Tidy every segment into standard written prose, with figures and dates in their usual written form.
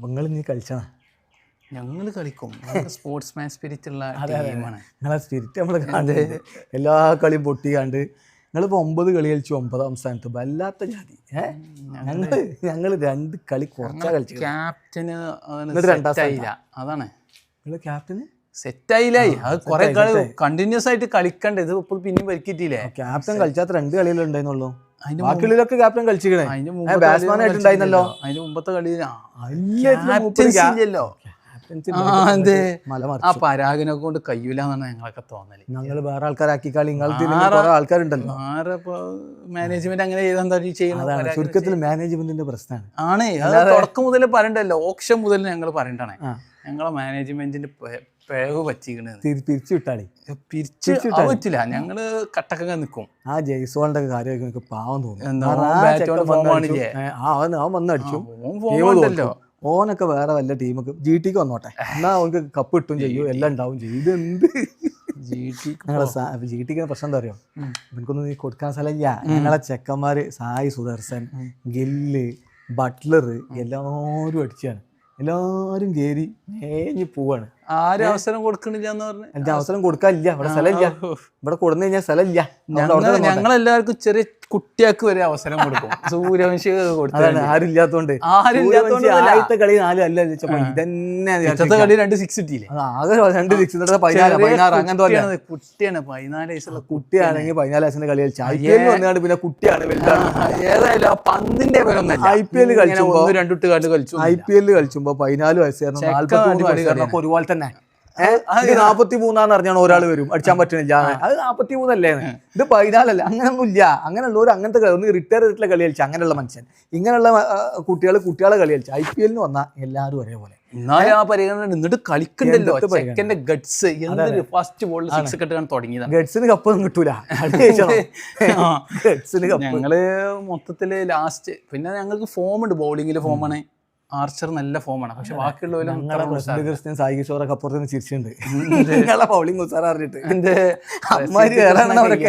അപ്പം നിങ്ങൾ ഇനി കളിച്ചണം. ഞങ്ങൾ കളിക്കും. സ്പോർട്സ്മാൻ സ്പിരിറ്റ് ഉള്ള ടീമാണ്. നിങ്ങളെ സ്പിരിറ്റ് നമ്മൾ കണ്ട് എല്ലാ കളിയും പൊട്ടിക്കാണ്ട് നിങ്ങളിപ്പോൾ 9 കളി കളിച്ചു 9ാം സ്ഥാനത്ത് വല്ലാത്ത ജാതി. ഞങ്ങൾ 2 കളി കുറച്ചാ കളിച്ചു. ക്യാപ്റ്റന് അതാണ് നിങ്ങൾ ക്യാപ്റ്റന് സെറ്റായില്ല. അത് കുറെ കളി കണ്ടിന്യൂസ് ആയിട്ട് കളിക്കണ്ടേ. ഇത് ഇപ്പോൾ പിന്നെയും പരിക്കിട്ടില്ലേ. ക്യാപ്റ്റൻ കളിച്ചാത്ത 2 കളിയിലും ഉണ്ടായിരുന്നുള്ളൂ. ബാക്കിയുള്ളൊക്കെ ക്യാപ്റ്റൻ കളിച്ചിക്കണേ. ബാറ്റ്സ്മാനായിട്ടുണ്ടായിരുന്നല്ലോ അതിന്റെ മുമ്പത്തെ കളി. ആ പരാഗനെ കൊണ്ട് കഴിയൂലെന്നാണ് ഞങ്ങളൊക്കെ തോന്നല്. ഞങ്ങൾ വേറെ ആൾക്കാരാക്കി കളി. ആൾക്കാരുണ്ടല്ലോ. മാനേജ്മെന്റ് അങ്ങനെ ചെയ്താൽ ചുരുക്കത്തിൽ മാനേജ്മെന്റിന്റെ പ്രശ്നമാണ്. ആണ്. അത് തുടക്കം മുതൽ പറയണ്ടല്ലോ. ഓപ്ഷൻ മുതൽ ഞങ്ങൾ പറയണ്ടാണ് ഞങ്ങളെ മാനേജ്മെന്റിന്റെ പിഴവ് പറ്റിക്കണത്. പിരിച്ചു വിട്ടാളി. പിരിച്ചു പറ്റില്ല. ഞങ്ങള് കട്ടക്കൊക്കെ നിൽക്കും. ആ ജയ്സോളിന്റെ കാര്യം പാവം തോന്നുന്നു. അവൻ വന്ന് അടിച്ചു. ഓനൊക്കെ വേറെ വല്ല ടീമൊക്കെ GTക്ക് വന്നോട്ടെ. എന്നാ അവർക്ക് കപ്പ് കിട്ടും ചെയ്യും, എല്ലാം ഉണ്ടാവും ചെയ്യും. ഇതെന്ത് GTക്ക് പ്രശ്നം എന്താ അറിയോ? എനിക്കൊന്നും നീ കൊടുക്കാൻ സ്ഥലമില്ല. ഞങ്ങളെ ചെക്കന്മാര് സായി സുദർശൻ, ഗില്ല്, ബട്ട്ലർ എല്ലാവരും അടിച്ചാണ്. എല്ലാവരും കയറി മേഞ്ഞ് പോവാണ്. ആരും അവസരം കൊടുക്കണില്ല എന്ന് പറഞ്ഞു. എനിക്ക് അവസരം കൊടുക്കാനില്ല. ഇവിടെ സ്ഥലമില്ല. ഇവിടെ കൊടുന്നു കഴിഞ്ഞാൽ സ്ഥലമില്ല. ഞങ്ങളെല്ലാവർക്കും ചെറിയ കുട്ടിയാക്ക് വരെ അവസരം കൊടുക്കും. സൂര്യവംശി കൊടുത്താണ്. ആരില്ലാത്തോണ്ട്. ആദ്യത്തെ കളി 4 അല്ല ഇതന്നെ കളി 2 6 കിട്ടിയില്ലേ. ആകെ 2 6 16 അങ്ങനത്തെ കുട്ടിയാണ്. 14 വയസ്സുള്ള കുട്ടിയാണെങ്കിൽ 14 വയസ്സിന്റെ കളി കളിച്ചു. IPL വന്നാണ്ട് പിന്നെ കുട്ടിയാണ്. ഏതായാലും പന്തിന്റെ IPL കളിച്ചുമ്പോ 2 കളിച്ചു. IPL കളിച്ചുമ്പോ 14 വയസ്സായിരുന്നു, 43 വയസ്സായിരുന്നു. ഒരുപോലെ തന്നെ 43 അറിഞ്ഞാണ് ഒരാൾ വരും അടിച്ചാൻ പറ്റണില്ല. അത് 43 അല്ലേ, ഇത് 14 അങ്ങനെയൊന്നും ഇല്ല. അങ്ങനെയുള്ളവർ അങ്ങനത്തെ ഒന്ന് റിട്ടയർ ചെയ്തിട്ടുള്ള കളി കളിച്ചു. അങ്ങനെയുള്ള മനുഷ്യൻ ഇങ്ങനെയുള്ള കുട്ടികളെ കളി കളിച്ചു. IPL വന്നാൽ എല്ലാവരും ഒരേപോലെ. എന്നാലും ആ പരിഗണന നിന്നിട്ട് കളിക്കണ്ടല്ലോ. ചെക്കന്റെ ഗട്സ് എന്തൊരു ഫസ്റ്റ് ബോളിൽ 6 കെട്ടാൻ തുടങ്ങിയതാണ്. ഗട്സിന് കപ്പൊന്നും കിട്ടൂല. ഞങ്ങള് മൊത്തത്തില് ലാസ്റ്റ് പിന്നെ ഞങ്ങൾക്ക് ഫോം ഉണ്ട്. ബൗളിങ്ങില് ഫോമാണ്. ആർച്ചർ നല്ല ഫോമാണ്. പക്ഷെ ബാക്കിയുള്ളവരും സായി കിഷോറൊക്കെ അപ്പുറത്ത് ചിരിച്ചിട്ടുണ്ട്. ബൗളിംഗ് ഉസാറിഞ്ഞിട്ട്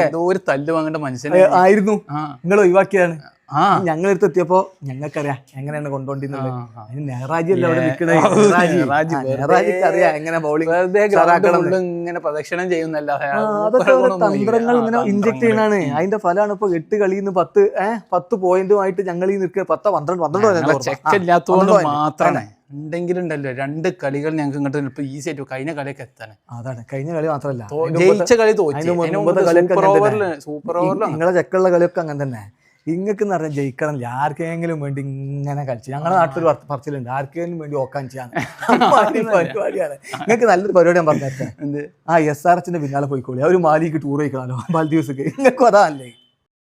എന്തോ ഒരു തല്ല് വാങ്ങേണ്ട മനുഷ്യനെ ആയിരുന്നു. നിങ്ങൾ ഒഴിവാക്കിയതാണ്. ഞങ്ങളടുത്ത് എത്തിയപ്പോ ഞങ്ങൾക്കറിയാം എങ്ങനെയാണ് കൊണ്ടോണ്ടിരുന്നത്. നെഹ്റാജിയല്ല അവിടെ നിൽക്കണറിയാം എങ്ങനെ ബൗളിംഗ് ഇങ്ങനെ പ്രദക്ഷിണം ചെയ്യുന്നല്ല. അതൊക്കെ തന്ത്രങ്ങൾ ഇങ്ങനെ ഇൻജക്ട് ചെയ്യണാണ്. അതിന്റെ ഫലമാണ് ഇപ്പൊ 8 കളിയിൽ നിന്ന് 10 പോയിന്റുമായിട്ട് ഞങ്ങൾ ഈ നിൽക്കുക. 10-12 ചെക്കില്ലാത്തതുകൊണ്ട് മാത്രമേ ഉണ്ടെങ്കിലുണ്ടല്ലോ 2 കളികൾ ഞങ്ങൾക്ക് ഇങ്ങോട്ട് ഇപ്പൊ ഈസി ആയിട്ട് കഴിഞ്ഞ കളിയൊക്കെ എത്താൻ. അതാണ് കഴിഞ്ഞ കളി മാത്രമല്ല, ജയിച്ച കളി തോറ്റു. സൂപ്പർ ഓവറിൽ നിങ്ങളെ ചെക്കുള്ള കളിയൊക്കെ അങ്ങനെ തന്നെ. ഇങ്ങക്ക് എന്ന് പറഞ്ഞാൽ ജയിക്കണം. ആർക്കെങ്കിലും വേണ്ടി ഇങ്ങനെ കളിച്ചു. ഞങ്ങളുടെ നാട്ടിൽ പറച്ചിലുണ്ട്, ആർക്കെങ്കിലും വേണ്ടി ഓക്കാൻ ചെയ്യാൻ പരിപാടിയാണ്. നിങ്ങൾക്ക് നല്ലൊരു പരിപാടി ഞാൻ പറഞ്ഞേക്കാം. SRHന്റെ പിന്നാലെ പോയിക്കോളി. അവർ മാലിക്ക് ടൂർ പോയിക്കളാലോ, മാൽദീവ്സിക്ക്. നിങ്ങൾക്കും അതാണല്ലേ.